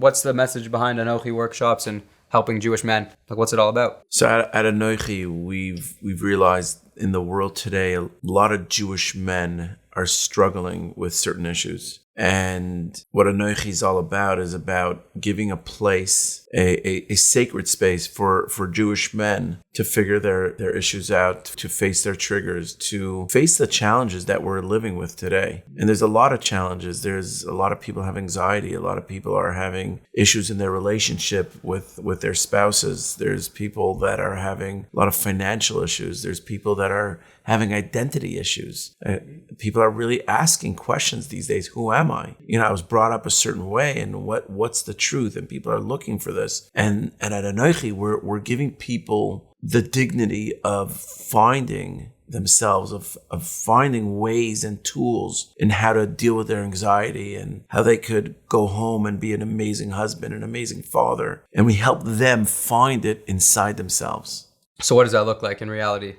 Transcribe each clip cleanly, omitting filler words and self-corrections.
what's the message behind Anochi workshops and helping Jewish men? Like, what's it all about? So at Anochi, we've realized in the world today, a lot of Jewish men are struggling with certain issues. And what Anochi is all about is about giving a place, a sacred space for Jewish men to figure their issues out, to face their triggers, to face the challenges that we're living with today. And there's a lot of challenges. There's a lot of people have anxiety. A lot of people are having issues in their relationship with their spouses. There's people that are having a lot of financial issues. There's people that are having identity issues. People are really asking questions these days. Who am I? I was brought up a certain way, and what's the truth? And people are looking for this. And at Anochi, we're giving people the dignity of finding themselves, of finding ways and tools in how to deal with their anxiety and how they could go home and be an amazing husband, an amazing father. And we help them find it inside themselves. So what does that look like in reality?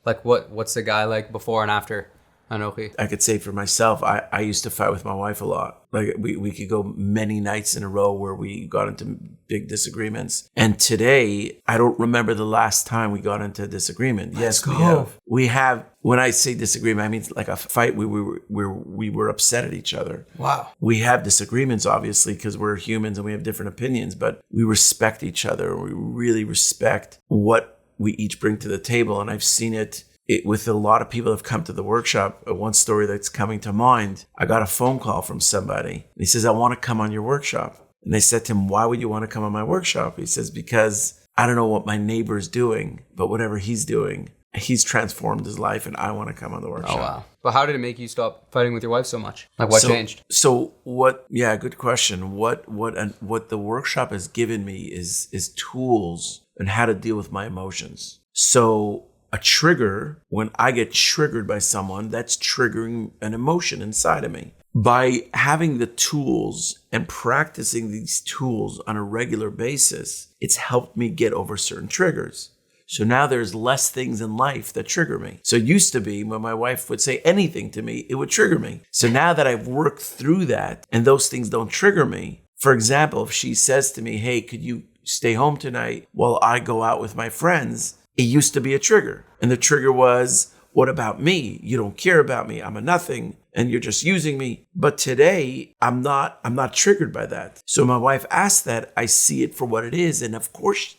Like, what's the guy like before and after Anochi? I could say for myself, I used to fight with my wife a lot. Like, we could go many nights in a row where we got into big disagreements. And today, I don't remember the last time we got into a disagreement. Yes, we have. We have. When I say disagreement, I mean like a fight where we were upset at each other. Wow. We have disagreements, obviously, because we're humans and we have different opinions, but we respect each other. We really respect what we each bring to the table. And I've seen it with a lot of people that have come to the workshop. One story that's coming to mind, I got a phone call from somebody. And he says, I want to come on your workshop. And I said to him, why would you want to come on my workshop? He says, because I don't know what my neighbor's doing, but whatever he's doing, he's transformed his life and I want to come on the workshop. Oh, wow. But how did it make you stop fighting with your wife so much? Like, what changed? So what, yeah, good question. What the workshop has given me is tools on how to deal with my emotions. So a trigger, when I get triggered by someone, that's triggering an emotion inside of me. By having the tools and practicing these tools on a regular basis, it's helped me get over certain triggers. So now there's less things in life that trigger me. So it used to be when my wife would say anything to me, it would trigger me. So now that I've worked through that and those things don't trigger me, for example, if she says to me, hey, could you stay home tonight while I go out with my friends? It used to be a trigger. And the trigger was, what about me? You don't care about me. I'm a nothing and you're just using me. But today, I'm not triggered by that. So my wife asked that, I see it for what it is. And of course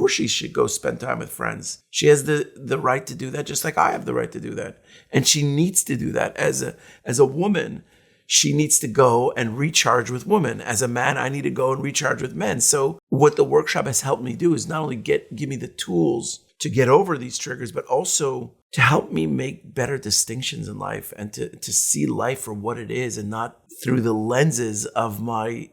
she should go spend time with friends. She has the right to do that, just like I have the right to do that. And she needs to do that. As a woman, she needs to go and recharge with women. As a man, I need to go and recharge with men. So what the workshop has helped me do is not only give me the tools to get over these triggers, but also to help me make better distinctions in life and to see life for what it is and not through the lenses of my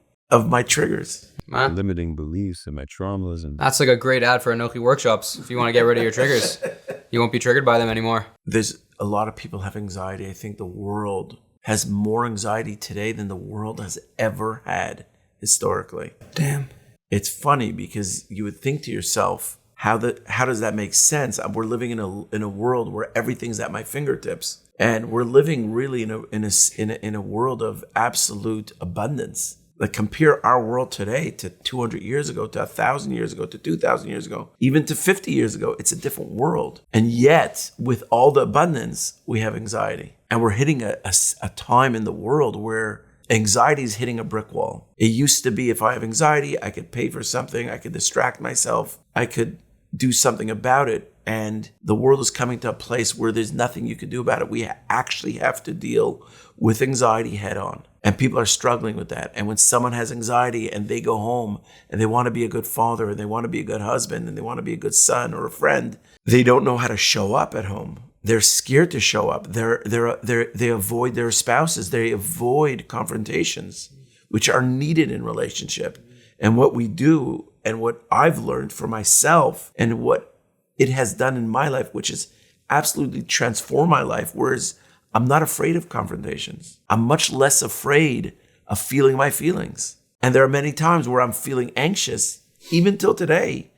triggers. Man. Limiting beliefs and my traumas. And that's like a great ad for Anochi workshops. If you want to get rid of your triggers, you won't be triggered by them anymore. There's a lot of people have anxiety. I think the world has more anxiety today than the world has ever had historically. Damn. It's funny because you would think to yourself, how does that make sense? We're living in a world where everything's at my fingertips, and we're living really in a world of absolute abundance. Like, compare our world today to 200 years ago, to 1,000 years ago, to 2,000 years ago, even to 50 years ago. It's a different world. And yet, with all the abundance, we have anxiety. And we're hitting a time in the world where anxiety is hitting a brick wall. It used to be, if I have anxiety, I could pay for something, I could distract myself, I could do something about it. And the world is coming to a place where there's nothing you can do about it. We actually have to deal with anxiety head on. And people are struggling with that. And when someone has anxiety and they go home and they want to be a good father and they want to be a good husband and they want to be a good son or a friend, they don't know how to show up at home. They're scared to show up. They avoid their spouses. They avoid confrontations, which are needed in relationship. And what we do and what I've learned for myself and what it has done in my life, which has absolutely transformed my life, whereas I'm not afraid of confrontations. I'm much less afraid of feeling my feelings. And there are many times where I'm feeling anxious, even till today,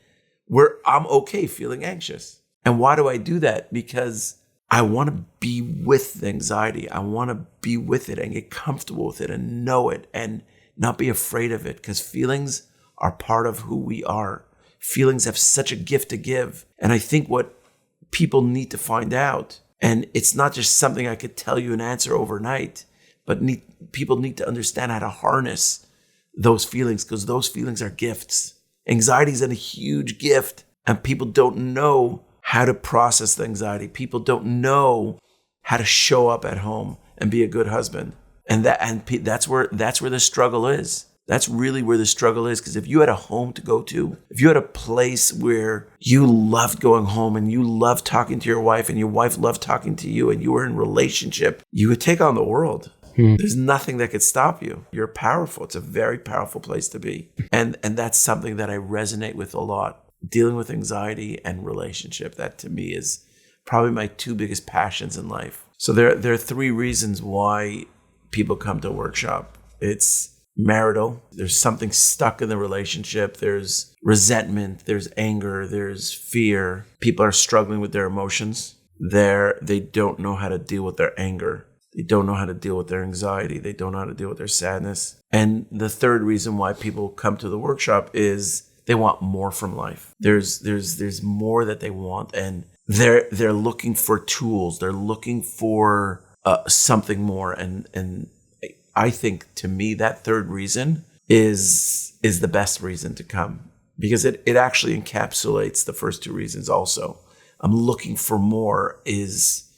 where I'm okay feeling anxious. And why do I do that? Because I want to be with the anxiety. I want to be with it and get comfortable with it and know it and not be afraid of it, because feelings are part of who we are. Feelings have such a gift to give. And I think what people need to find out, and it's not just something I could tell you an answer overnight, but people need to understand how to harness those feelings, because those feelings are gifts. Anxiety is a huge gift, and people don't know how to process the anxiety. People don't know how to show up at home and be a good husband. And that's where the struggle is. That's really where the struggle is. Because if you had a home to go to, if you had a place where you loved going home and you loved talking to your wife and your wife loved talking to you and you were in relationship, you would take on the world. There's nothing that could stop you. You're powerful. It's a very powerful place to be. And that's something that I resonate with a lot. Dealing with anxiety and relationship, that to me is probably my two biggest passions in life. So there are three reasons why people come to a workshop. It's marital. There's something stuck in the relationship. There's resentment. There's anger. There's fear. People are struggling with their emotions. They don't know how to deal with their anger. They don't know how to deal with their anxiety. They don't know how to deal with their sadness. And the third reason why people come to the workshop is they want more from life. There's more that they want, and they're looking for tools. They're looking for something more. And I think, to me, that third reason is the best reason to come, because it actually encapsulates the first two reasons also. I'm looking for more is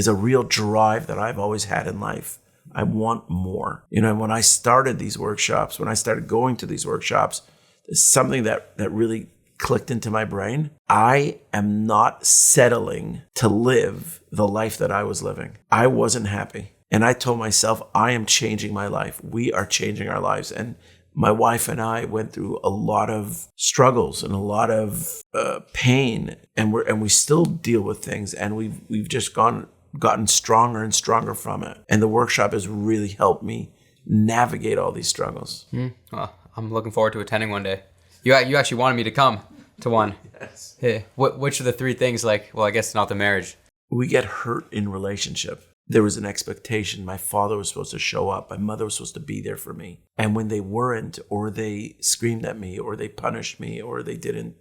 a real drive that I've always had in life. I want more. When I started these workshops, when I started going to these workshops, there's something that really clicked into my brain. I am not settling to live the life that I was living. I wasn't happy. And I told myself, I am changing my life. We are changing our lives. And my wife and I went through a lot of struggles and a lot of pain, and we still deal with things, and we've just gotten stronger and stronger from it. And the workshop has really helped me navigate all these struggles. Well, I'm looking forward to attending one day. You actually wanted me to come to one. Yes. Yeah. Which of the three things, I guess not the marriage. We get hurt in relationship. There was an expectation. My father was supposed to show up. My mother was supposed to be there for me. And when they weren't, or they screamed at me, or they punished me, or they didn't,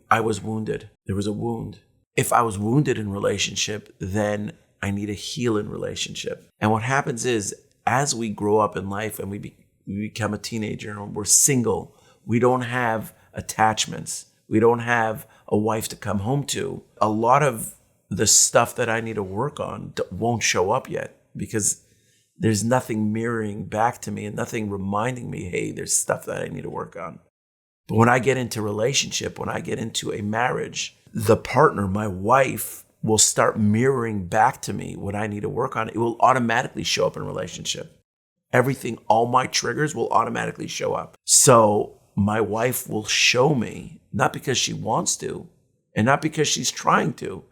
I was wounded. There was a wound. If I was wounded in relationship, then I need to heal in relationship. And what happens is, as we grow up in life and we become a teenager and we're single, we don't have attachments. We don't have a wife to come home to. A lot of the stuff that I need to work on won't show up yet, because there's nothing mirroring back to me and nothing reminding me, hey, there's stuff that I need to work on. But when I get into relationship, when I get into a marriage, the partner, my wife, will start mirroring back to me what I need to work on. It will automatically show up in relationship. Everything, all my triggers will automatically show up. So my wife will show me, not because she wants to, and not because she's trying to.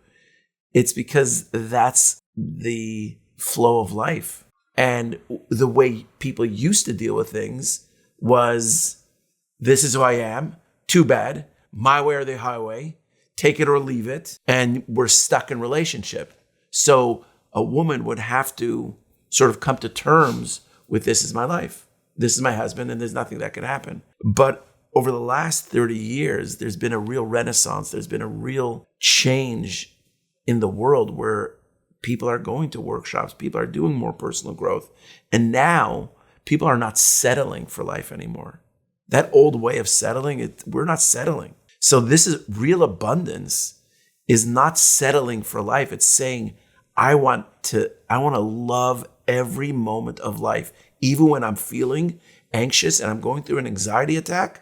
It's because that's the flow of life. And the way people used to deal with things was, this is who I am, too bad, my way or the highway, take it or leave it, and we're stuck in relationship. So a woman would have to sort of come to terms with, this is my life, this is my husband, and there's nothing that can happen. But over the last 30 years, there's been a real renaissance. There's been a real change in the world where people are going to workshops, people are doing more personal growth. And now people are not settling for life anymore. That old way of settling, we're not settling. So this is real abundance, is not settling for life. It's saying, I want to love every moment of life. Even when I'm feeling anxious and I'm going through an anxiety attack,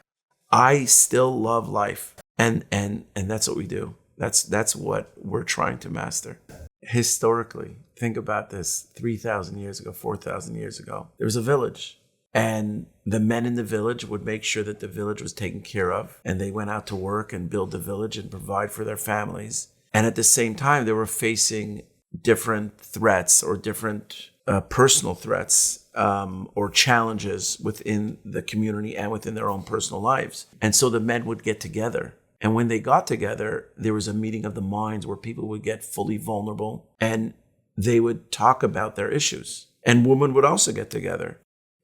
I still love life. And that's what we do. That's what we're trying to master. Historically, think about this, 3,000 years ago, 4,000 years ago, there was a village. And the men in the village would make sure that the village was taken care of. And they went out to work and build the village and provide for their families. And at the same time, they were facing different threats or different personal threats or challenges within the community and within their own personal lives. And so the men would get together. And when they got together, there was a meeting of the minds where people would get fully vulnerable and they would talk about their issues. And women would also get together.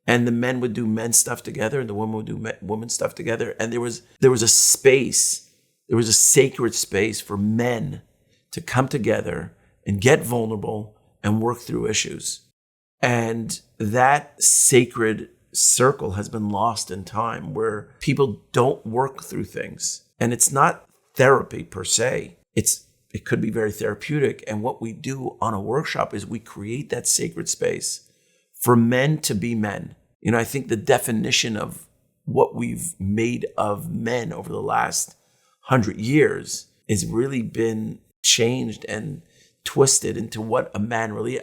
and the men would do men stuff together, and the women would do women stuff together. And there was a space, there was a sacred space for men to come together and get vulnerable and work through issues. And that sacred circle has been lost in time, where people don't work through things. And it's not therapy per se. It could be very therapeutic. And what we do on a workshop is we create that sacred space for men to be men. You know, I think the definition of what we've made of men over the last 100 years has really been changed and twisted into what a man really.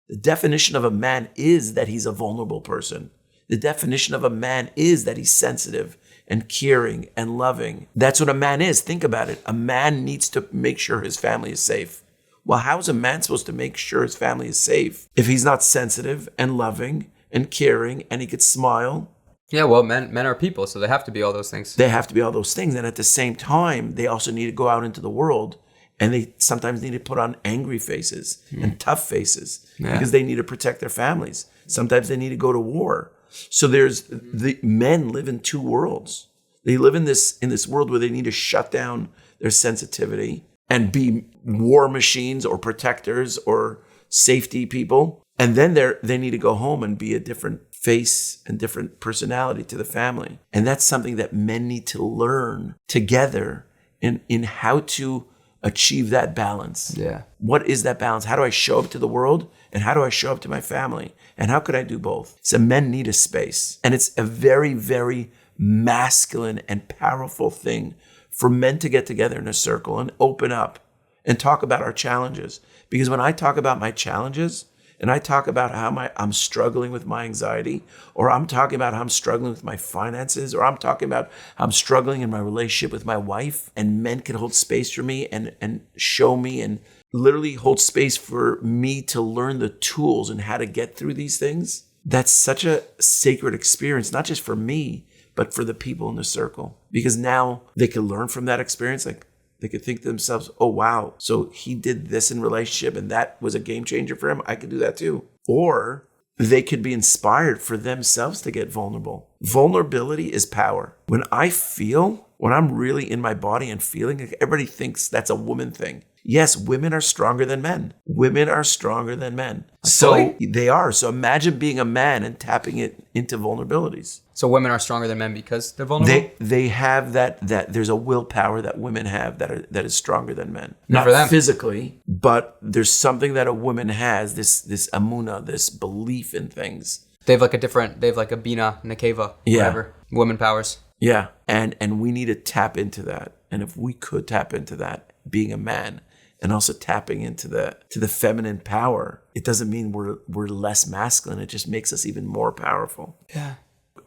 The definition of a man is that he's a vulnerable person. The definition of a man is that he's sensitive and caring and loving. That's what a man is. Think about it. A man needs to make sure his family is safe. Well, how is a man supposed to make sure his family is safe if he's not sensitive and loving and caring and he could smile? Yeah, well, men are people, so they have to be all those things. They have to be all those things. And at the same time, they also need to go out into the world, and they sometimes need to put on angry faces and tough faces because they need to protect their families. Sometimes they need to go to war. So the men live in two worlds. They live in this world where they need to shut down their sensitivity and be war machines or protectors or safety people. And then they need to go home and be a different face and different personality to the family. And that's something that men need to learn together in how to achieve that balance. Yeah. What is that balance? How do I show up to the world? And how do I show up to my family? And how could I do both? So men need a space. And it's a very, very masculine and powerful thing for men to get together in a circle and open up and talk about our challenges. Because when I talk about my challenges, and I talk about how I'm struggling with my anxiety, or I'm talking about how I'm struggling with my finances, or I'm talking about how I'm struggling in my relationship with my wife, and men can hold space for me and show me and literally hold space for me to learn the tools and how to get through these things. That's such a sacred experience, not just for me, but for the people in the circle. Because now they can learn from that experience. Like, they could think to themselves, oh, wow, so he did this in relationship and that was a game changer for him. I could do that too. Or they could be inspired for themselves to get vulnerable. Vulnerability is power. When I'm really in my body and feeling, like everybody thinks that's a woman thing. Yes, women are stronger than men. Women are stronger than men. So they are. So imagine being a man and tapping it into vulnerabilities. So women are stronger than men because they're vulnerable? They have that there's a willpower that women have that is stronger than men. Not for them. Physically, but there's something that a woman has, this amuna, this belief in things. They have like a bina, nekeva, whatever. Women powers. Yeah. And we need to tap into that. And if we could tap into that, being a man, and also tapping into the feminine power, it doesn't mean we're less masculine. It just makes us even more powerful. Yeah.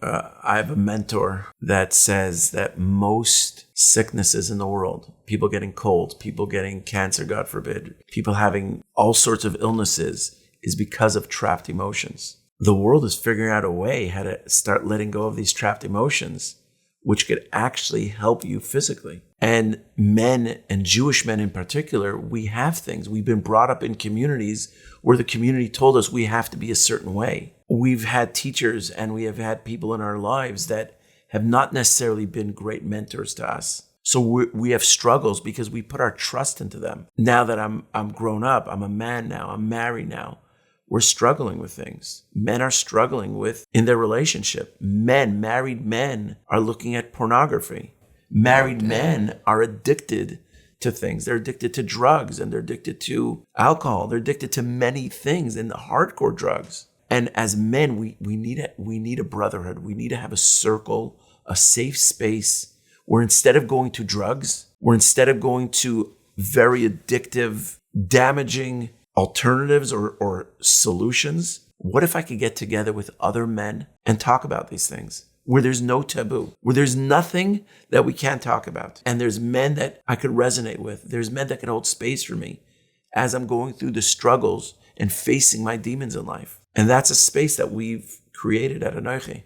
I have a mentor that says that most sicknesses in the world, people getting colds, people getting cancer, God forbid, people having all sorts of illnesses, is because of trapped emotions. The world is figuring out a way how to start letting go of these trapped emotions, which could actually help you physically. And men, and Jewish men in particular, we have things. We've been brought up in communities where the community told us we have to be a certain way. We've had teachers and we have had people in our lives that have not necessarily been great mentors to us. So we have struggles because we put our trust into them. Now that I'm grown up, I'm a man now, I'm married now, we're struggling with things. Men are struggling with in their relationship. Married men are looking at pornography. Married men are addicted to things. They're addicted to drugs and they're addicted to alcohol. They're addicted to many things and the hardcore drugs. And as men, we need a brotherhood. We need to have a circle, a safe space where instead of going to drugs, where instead of going to very addictive, damaging alternatives or solutions, what if I could get together with other men and talk about these things? Where there's no taboo, where there's nothing that we can't talk about. And there's men that I could resonate with. There's men that can hold space for me as I'm going through the struggles and facing my demons in life. And that's a space that we've created at Anochi.